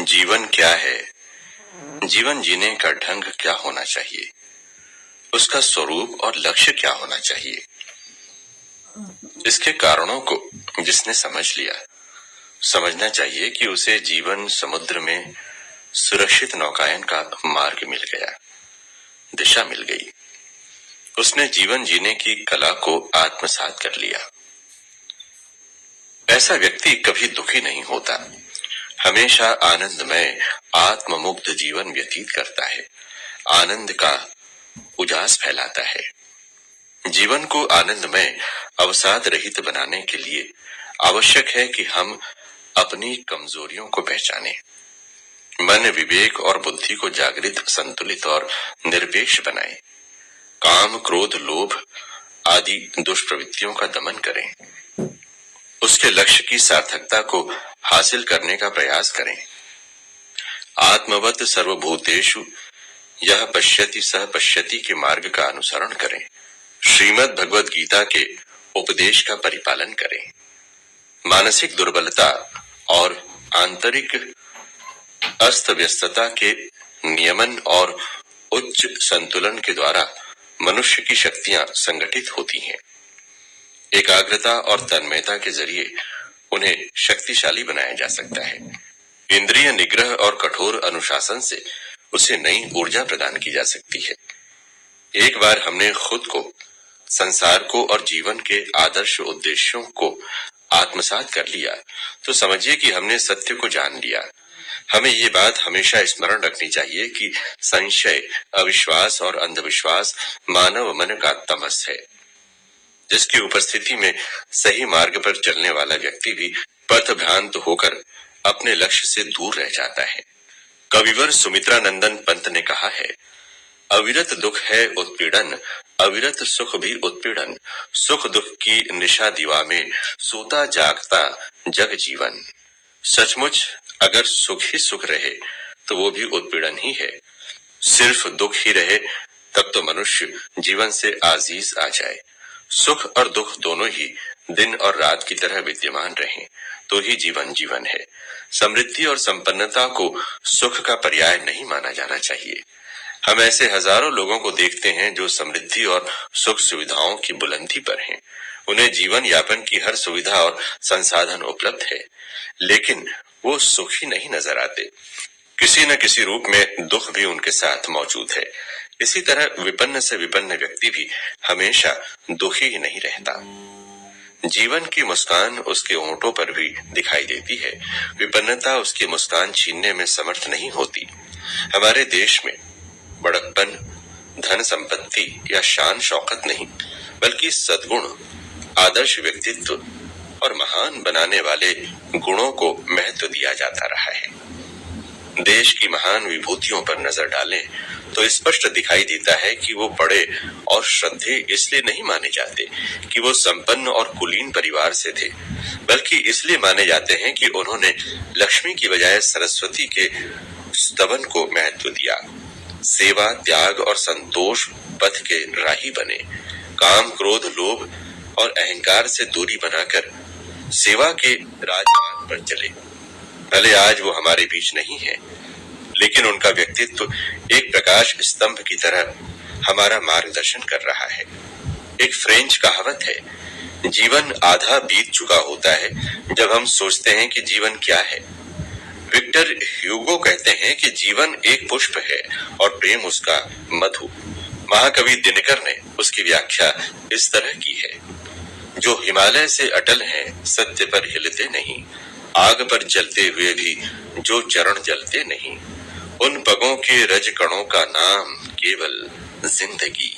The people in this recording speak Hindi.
जीवन क्या है? जीवन जीने का ढंग क्या होना चाहिए? उसका स्वरूप और लक्ष्य क्या होना चाहिए? इसके कारणों को जिसने समझ लिया, समझना चाहिए कि उसे जीवन समुद्र में सुरक्षित नौकायन का मार्ग मिल गया, दिशा मिल गई। उसने जीवन जीने की कला को आत्मसात कर लिया। ऐसा व्यक्ति कभी दुखी नहीं होता, हमेशा आनंदमय आत्ममुक्त जीवन व्यतीत करता है, आनंद का उजास फैलाता है। जीवन को आनंदमय अवसाद रहित बनाने के लिए आवश्यक है कि हम अपनी कमजोरियों को पहचानें, मन, विवेक और बुद्धि को जागृत, संतुलित और निरपेक्ष बनाएं, काम, क्रोध, लोभ आदि दुष्प्रवृत्तियों का दमन करें, उसके लक्ष्य की सार्थकता को हासिल करने का प्रयास करें। आत्मवत सर्वभूतेषु यह पश्यति सह पश्यति के मार्ग का अनुसरण करें। श्रीमद् भगवद गीता के उपदेश का परिपालन करें। मानसिक दुर्बलता और आंतरिक अस्त व्यस्तता के नियमन और उच्च संतुलन के द्वारा मनुष्य की शक्तियां संगठित होती हैं। एकाग्रता और तन्मयता के जरिए उन्हें शक्तिशाली बनाया जा सकता है। इंद्रिय निग्रह और कठोर अनुशासन से उसे नई ऊर्जा प्रदान की जा सकती है। एक बार हमने खुद को, संसार को और जीवन के आदर्श उद्देश्यों को आत्मसात कर लिया तो समझिए कि हमने सत्य को जान लिया। हमें ये बात हमेशा स्मरण रखनी चाहिए कि संशय, अविश्वास और अंधविश्वास मानव मन का तमस है, जिसकी उपस्थिति में सही मार्ग पर चलने वाला व्यक्ति भी पथभ्रांत होकर अपने लक्ष्य से दूर रह जाता है। कविवर सुमित्रानंदन पंत ने कहा है, अविरत दुख है उत्पीड़न, अविरत सुख भी उत्पीड़न, सुख दुख की निशा दीवा में सोता जागता जग जीवन। सचमुच अगर सुख ही सुख रहे तो वो भी उत्पीड़न ही है। सिर्फ दुख ही रहे तब तो मनुष्य जीवन से आजीज आ जाए। सुख और दुख दोनों ही दिन और रात की तरह विद्यमान रहें तो ही जीवन जीवन है। समृद्धि और संपन्नता को सुख का पर्याय नहीं माना जाना चाहिए। हम ऐसे हजारों लोगों को देखते हैं जो समृद्धि और सुख सुविधाओं की बुलंदी पर हैं। उन्हें जीवन यापन की हर सुविधा और संसाधन उपलब्ध है, लेकिन वो सुखी नहीं नजर आते। किसी न किसी रूप में दुख भी उनके साथ मौजूद है। इसी तरह विपन्न से विपन्न व्यक्ति भी हमेशा दुखी ही नहीं रहता। जीवन की मुस्कान उसके होंठों पर भी दिखाई देती है। विपन्नता उसकी मुस्कान छीनने में समर्थ नहीं होती। हमारे देश में बड़प्पन, धन संपत्ति या शान शौकत नहीं, बल्कि सद्गुण, आदर्श व्यक्तित्व और महान बनाने वाले गुणों को महत्व दिया जाता रहा है। देश की महान विभूतियों पर नजर डालें तो स्पष्ट दिखाई देता है कि वो बड़े और श्रद्धेय इसलिए नहीं माने जाते कि वो संपन्न और कुलीन परिवार से थे, बल्कि इसलिए माने जाते हैं कि उन्होंने लक्ष्मी की बजाय सरस्वती के स्तवन को महत्व दिया। सेवा, त्याग और संतोष पथ के राही बने। काम, क्रोध, लोभ और अहंकार से दूरी बनाकर सेवा के राजमार्ग पर चले। भले आज वो हमारे बीच नहीं है, लेकिन उनका व्यक्तित्व एक प्रकाश स्तंभ की तरह हमारा मार्गदर्शन कर रहा है। एक फ्रेंच कहावत है, जीवन आधा बीत चुका होता है जब हम सोचते हैं कि जीवन क्या है। विक्टर ह्यूगो कहते हैं कि जीवन एक पुष्प है और प्रेम उसका मधु। महाकवि दिनकर ने उसकी व्याख्या इस तरह की है, जो हिमालय से अटल हैं, सत्य पर हिलते नहीं, आग पर जलते हुए भी जो चरण जलते नहीं, उन पगों के रज कणों का नाम केवल जिंदगी।